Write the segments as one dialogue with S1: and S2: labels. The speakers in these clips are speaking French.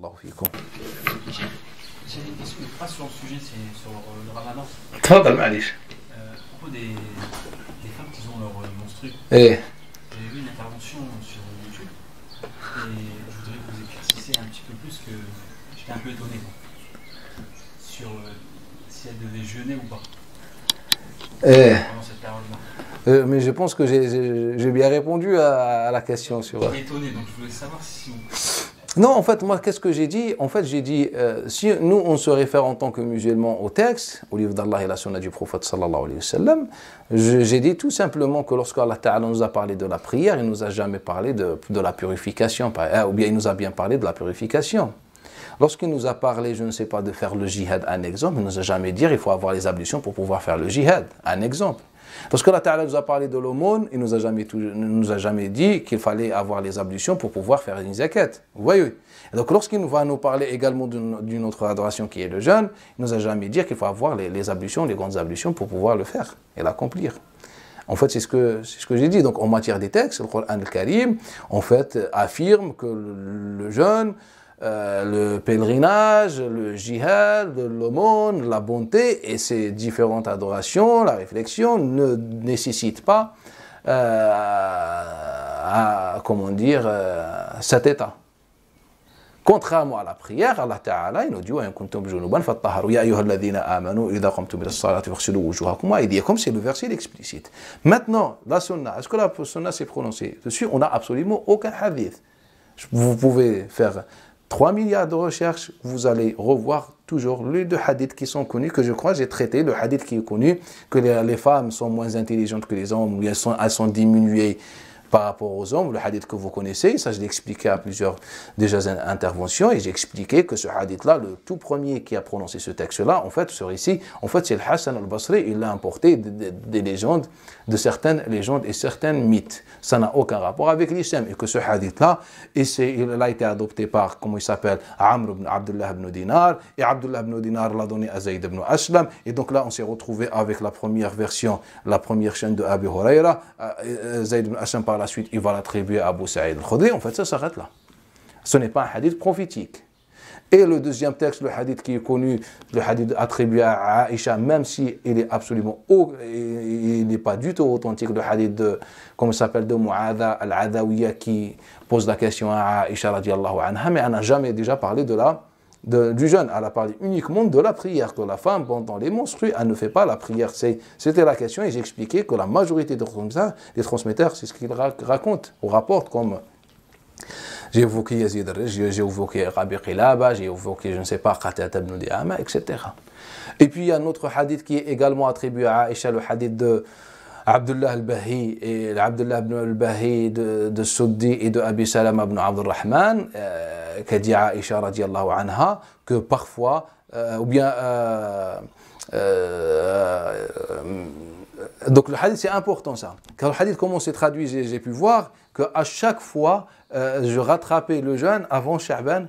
S1: Barakallahu fikum.
S2: J'ai une question, mais pas sur le sujet, c'est sur le ramadan.
S1: Tfadal, معليش.
S2: À propos des femmes qui ont leur menstru.
S1: Eh.
S2: J'ai vu une intervention sur YouTube et je voudrais que vous éclaircissiez un petit peu plus que j'étais un peu étonné sur si elle devait jeûner ou pas pendant cette période-là.
S1: Mais je pense que j'ai bien répondu à la question sur.
S2: J'étais étonné, donc je voulais savoir si vous...
S1: Non, en fait, moi, qu'est-ce que j'ai dit? En fait, j'ai dit, si nous, on se réfère en tant que musulmans au texte, au livre d'Allah et la sunna du prophète sallallahu alayhi wa sallam, j'ai dit tout simplement que lorsque Allah Ta'ala nous a parlé de la prière, il ne nous a jamais parlé de la purification, ou bien il nous a bien parlé de la purification. Lorsqu'il nous a parlé, je ne sais pas, de faire le jihad, un exemple, il ne nous a jamais dit qu'il faut avoir les ablutions pour pouvoir faire le jihad, un exemple. Lorsque Allah Ta'ala nous a parlé de l'aumône, il ne nous a jamais dit qu'il fallait avoir les ablutions pour pouvoir faire une zakat. Vous voyez? Et donc lorsqu'il va nous parler également d'une autre adoration qui est le jeûne, il ne nous a jamais dit qu'il faut avoir les ablutions, les grandes ablutions pour pouvoir le faire et l'accomplir. En fait, c'est ce que j'ai dit. Donc en matière des textes, le Coran al-Karim, en fait, affirme que le jeûne, le pèlerinage, le jihad, l'aumône, la bonté et ces différentes adorations, la réflexion ne nécessitent pas, cet état. Contrairement à la prière, Allah Ta'ala, il nous dit c'est le verset explicite. Maintenant, la sunna, est-ce que la sunna s'est prononcée dessus? On n'a absolument aucun hadith. Vous pouvez faire 3 milliards de recherches, vous allez revoir toujours les deux hadiths qui sont connus, que je crois j'ai traité, le hadith qui est connu, que les femmes sont moins intelligentes que les hommes, ou elles sont diminuées par rapport aux hommes, le hadith que vous connaissez, ça je l'ai expliqué à plusieurs déjà interventions, et j'ai expliqué que ce hadith-là, le tout premier qui a prononcé ce texte-là, en fait, ce récit, en fait c'est le Hassan al-Basri, il l'a importé des légendes, de certaines légendes et certains mythes. Ça n'a aucun rapport avec l'islam, et que ce hadith-là, il a été adopté par, comment il s'appelle, Amr ibn Abdullah ibn Dinar, et Abdullah ibn Dinar l'a donné à Zayd ibn Aslam, et donc là on s'est retrouvé avec la première version, la première chaîne de Abi Huraira, Zayd ibn Aslam par la suite, il va l'attribuer à Abu Sa'id al-Khudri. En fait, ça s'arrête là. Ce n'est pas un hadith prophétique. Et le deuxième texte, le hadith qui est connu, le hadith attribué à Aïcha, même si il est absolument il n'est pas du tout authentique, le hadith de, comment il s'appelle, de Mu'adha al-Adawiyya qui pose la question à Aïcha radiallahu anha, mais elle n'a jamais déjà parlé du jeûne. Elle a parlé uniquement de la prière, que la femme, pendant les menstrues, elle ne fait pas la prière. C'était la question, et j'ai expliqué que la majorité des transmetteurs, c'est ce qu'ils racontent ou rapportent, comme j'ai évoqué Yazid al-Rijl, j'ai évoqué Rabi Qilaba, j'ai évoqué, je ne sais pas, Qatada ibn Di'ama, etc. Et puis il y a un autre hadith qui est également attribué à Aïcha, le hadith de Abdullah al-Bahi et Abdullah ibn al-Bahi de Suddi et de Abi Salama ibn Abdurrahman, qui dit à Aïcha radiallahu anha que parfois, donc le hadith c'est important ça. Car le hadith, comment c'est traduit, j'ai pu voir qu'à chaque fois, je rattrapais le jeûne avant Sha'ban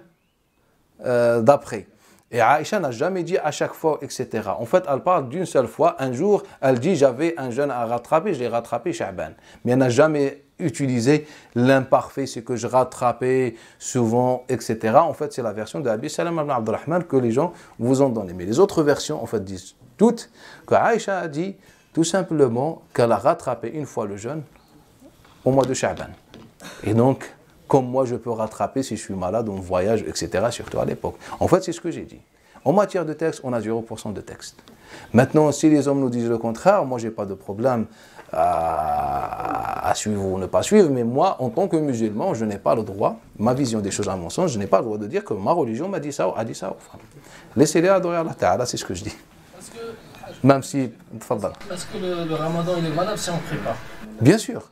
S1: d'après. Et Aïcha n'a jamais dit à chaque fois, etc. En fait, elle parle d'une seule fois. Un jour, elle dit j'avais un jeûne à rattraper, je l'ai rattrapé Sha'ban. Mais elle n'a jamais utilisé l'imparfait, c'est que je rattrapais souvent, etc. En fait, c'est la version de Abi Salama ibn Abdurrahman que les gens vous ont donnée. Mais les autres versions, en fait, disent toutes que Aïcha a dit tout simplement qu'elle a rattrapé une fois le jeûne au mois de Sha'ban. Et donc, comme moi je peux rattraper si je suis malade, on voyage, etc., surtout à l'époque. En fait, c'est ce que j'ai dit. En matière de texte, on a 0% de texte. Maintenant, si les hommes nous disent le contraire, moi, je n'ai pas de problème à suivre ou ne pas suivre, mais moi, en tant que musulman, je n'ai pas le droit, ma vision des choses à mon sens, je n'ai pas le droit de dire que ma religion m'a dit ça ou a dit ça aux femmes. Laissez-les adorer Allah Ta'ala, c'est ce que je dis. Même si...
S2: Est-ce que le ramadan, il est valable si on ne prie pas?
S1: Bien sûr.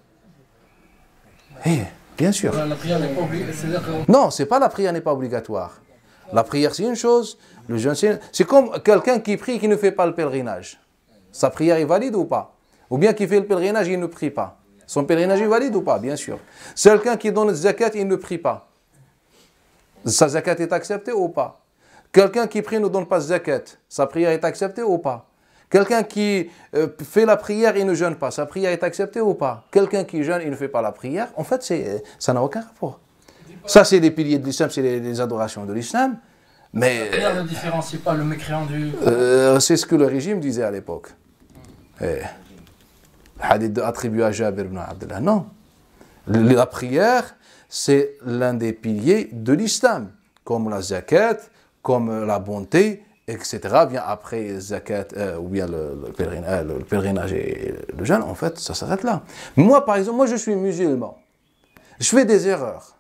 S1: Bien sûr.
S2: La prière n'est pas obligatoire.
S1: Non, c'est pas la prière n'est pas obligatoire. La prière c'est une chose, le jeûne c'est comme quelqu'un qui prie et qui ne fait pas le pèlerinage. Sa prière est valide ou pas? Ou bien qui fait le pèlerinage et il ne prie pas. Son pèlerinage est valide ou pas? Bien sûr. Quelqu'un qui donne le zakat et il ne prie pas. Sa zakat est acceptée ou pas? Quelqu'un qui prie et ne donne pas de zakat, sa prière est acceptée ou pas? Quelqu'un qui fait la prière et ne jeûne pas, sa prière est acceptée ou pas? Quelqu'un qui jeûne et ne fait pas la prière, en fait, ça n'a aucun rapport. Ça, c'est les piliers de l'islam, c'est les adorations de l'islam. Mais
S2: La prière ne différencie pas le mécréant du...
S1: c'est ce que le régime disait à l'époque. Le hadith attribué à Jabir ibn Abdullah. Non. La prière, c'est l'un des piliers de l'islam, comme la zakat, comme la bonté, etc. Bien après zakat, ou bien le pèlerinage et le jeûne, en fait, ça s'arrête là. Moi, par exemple, je suis musulman. Je fais des erreurs.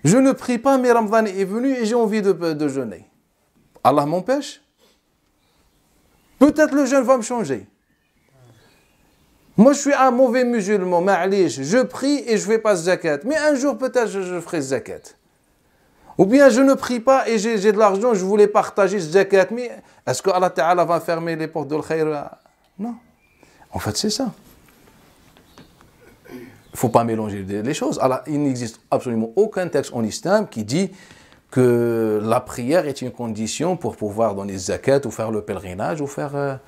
S1: Je ne prie pas, mais Ramadan est venu et j'ai envie de jeûner. Allah m'empêche. Peut-être le jeûne va me changer. Moi, je suis un mauvais musulman, ma'alish. Je prie et je ne fais pas zakat. Mais un jour, peut-être, je ferai zakat. Ou bien, je ne prie pas et j'ai de l'argent, je voulais partager zakat. Mais est-ce que Allah Ta'ala va fermer les portes de l'khayr? Non. En fait, c'est ça. Il ne faut pas mélanger les choses. Alors, il n'existe absolument aucun texte en islam qui dit que la prière est une condition pour pouvoir donner zakat ou faire le pèlerinage ou faire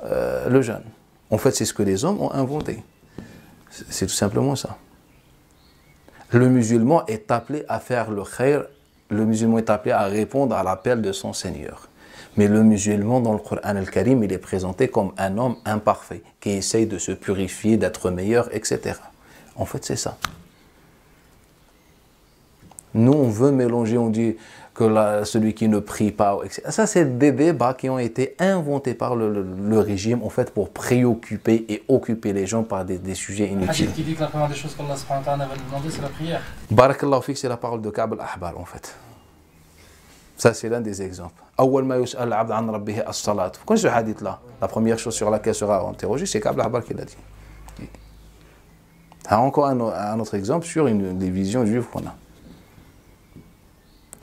S1: le jeûne. En fait, c'est ce que les hommes ont inventé. C'est tout simplement ça. Le musulman est appelé à faire le khayr, le musulman est appelé à répondre à l'appel de son Seigneur. Mais le musulman, dans le Coran al-Karim, il est présenté comme un homme imparfait, qui essaye de se purifier, d'être meilleur, etc. En fait, c'est ça. Nous, on veut mélanger, on dit que celui qui ne prie pas, etc. Ça, c'est des débats qui ont été inventés par le régime, en fait, pour préoccuper et occuper les gens par des sujets inutiles.
S2: Hadith qui dit que la première des choses qu'Allah subhanahu wa ta'ala va nous demander, c'est la prière.
S1: Barakallahu fik, c'est la parole de Ka'b al-Ahbar, en fait. Ça, c'est l'un des exemples. Awwal ma yus'al al-'abd 'an rabbih as-salat. Vous connaissez ce hadith-là? La première chose sur laquelle sera interrogé, c'est Ka'b al-Ahbar qui l'a dit. Encore un autre exemple sur des visions juives qu'on a.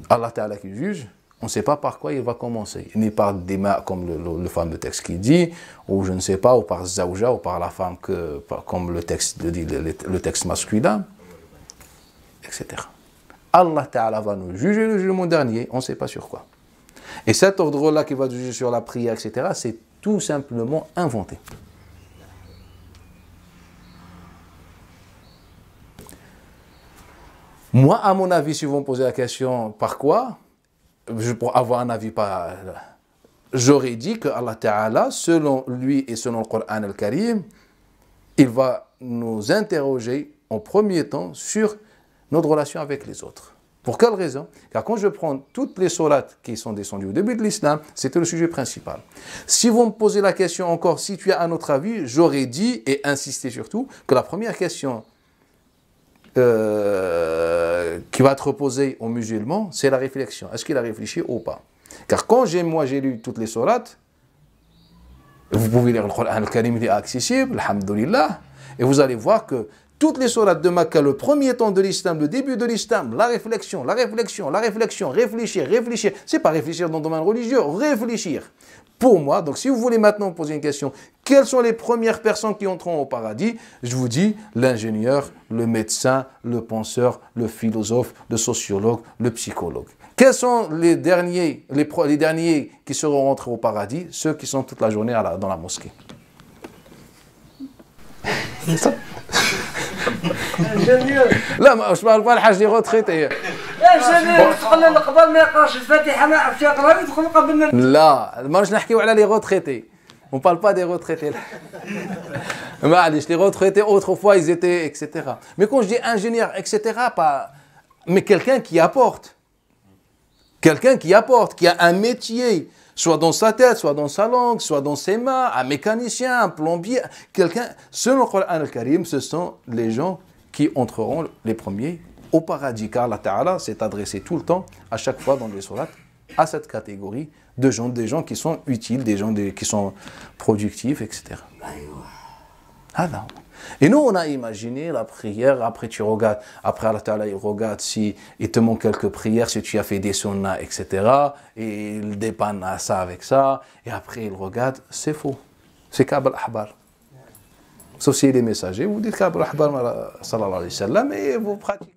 S1: Allah Ta'ala qui juge, on ne sait pas par quoi il va commencer. Ni par des mains, comme le fameux texte qui dit, ou je ne sais pas, ou par zawja, ou par la femme, comme le texte dit, le texte masculin, etc. Allah Ta'ala va nous juger le jugement dernier, on ne sait pas sur quoi. Et cet ordre-là qui va juger sur la prière, etc., c'est tout simplement inventé. Moi, à mon avis, si vous me posez la question par quoi, pour avoir un avis pas, j'aurais dit que Allah Ta'ala, selon lui et selon le Coran al-Karim, il va nous interroger en premier temps sur notre relation avec les autres. Pour quelle raison? Car quand je prends toutes les sourates qui sont descendues au début de l'islam, c'était le sujet principal. Si vous me posez la question encore, si tu as un autre avis, j'aurais dit et insisté surtout que la première question qui va être posée aux musulmans, c'est la réflexion. Est-ce qu'il a réfléchi ou pas? Car quand j'ai lu toutes les sourates, vous pouvez lire le Coran al-Karim, il est accessible, alhamdoulilah, et vous allez voir que toutes les sourates de Makkah, le premier temps de l'islam, le début de l'islam, la réflexion, réfléchir. C'est pas réfléchir dans le domaine religieux, réfléchir. Pour moi, donc si vous voulez maintenant me poser une question, quelles sont les premières personnes qui entreront au paradis? Je vous dis l'ingénieur, le médecin, le penseur, le philosophe, le sociologue, le psychologue. Quels sont les derniers qui seront rentrés au paradis? Ceux qui sont toute la journée dans la mosquée.
S2: Ingénieur.
S1: Là, je parle pas le des retraités.
S2: Ingénieur, تقول قبل ما يقراش الفاتحة ما عرفش يقرا يدخل قبل ما
S1: لا ماناش نحكيو على les retraités. On parle pas des retraités. Les retraités autrefois ils étaient etc. Mais quand je dis ingénieur etc. pas mais quelqu'un qui apporte. Quelqu'un qui apporte, qui a un métier, soit dans sa tête, soit dans sa langue, soit dans ses mains, un mécanicien, un plombier, quelqu'un. Selon le Coran al-Karim, ce sont les gens qui entreront les premiers au paradis. Car Allah Ta'ala s'est adressé tout le temps, à chaque fois dans les sourates, à cette catégorie de gens, des gens qui sont utiles, des gens qui sont productifs, etc. Alors, et nous, on a imaginé la prière, après tu regardes, après Allah Ta'ala, il regarde si il te manque quelques prières, si tu as fait des sunnahs, etc. Et il dépanne à ça avec ça, et après il regarde, c'est faux. C'est Ka'b al-Ahbar. Sauf si il est messager, vous dites Ka'b al-Ahbar, sallallahu alayhi wa sallam, et vous pratiquez.